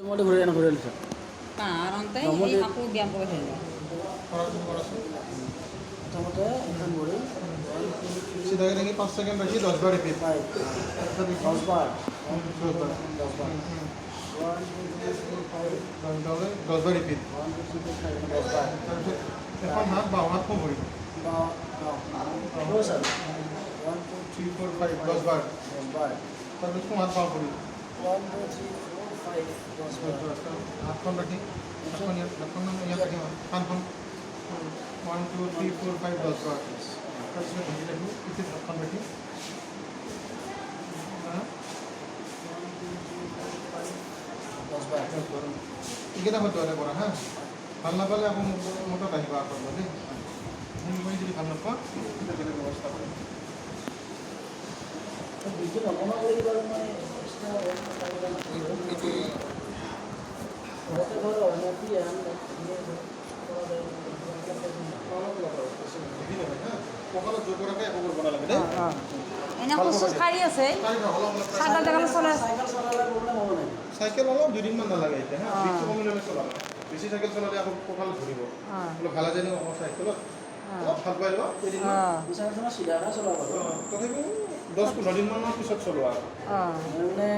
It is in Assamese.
তোমাদেৰ ঘুৰে কেন ঘুৰে এলিছ পাহাৰতে এই কাপোৰ ব্যায়াম কৰি থাকিলে প্রথমতে এখান ঘুরি सीधा करेंगे 5 सेकंड रखिए 10 बार रिपीट 5 10 বার 10 बार 10 বার 1 2 3 4 5 10 बार रिपीट 1 2 3 4 5 10 বার এখন হাত বাও হাত কম করি ক্লোজার 1 2 3 4 5 10 বার 10 বার তারপর কোন হাত বাও করি 1 2 3 4 5 10 বার हाथ कौन रखी हाथ कौन यहाँ रखी कान कौन 1 2 3 4 5 10 बार इसमें घंटी रखी इसे हाथ कौन रखी 10 বার इतना होते वाले बोरा हाँ खाना वाले आपको मोटा कहीं बात कर लो नहीं नहीं कोई चीज़ खाना पा इधर चले व्यवस्था करें তো বিদ্যুৎ নমনা করে দিবার মানে ঘরতে ধরো নাকি আমরা পকালো জোর করে এক উপর বনা লাগে অঁ এনে খোজ কাঢ়ি আছে চাইকেল টাইকেল চলাই আছে সাইকেল চালালে প্রবলেম হবে না সাইকেল অলপ দুদিনমান নালাগে এতিয়া হা বিকটো কমিলে চলাব বেছি সাইকেল চলালে আকৌ কঁকাল ধৰিব অলপ ভালা যায় ন সাইকেলত অলপ ভাল পাই লোৱা বিছানা চিধা চলাব তথাপিও 10-15 দিনমানৰ পিছত চলোৱা মানে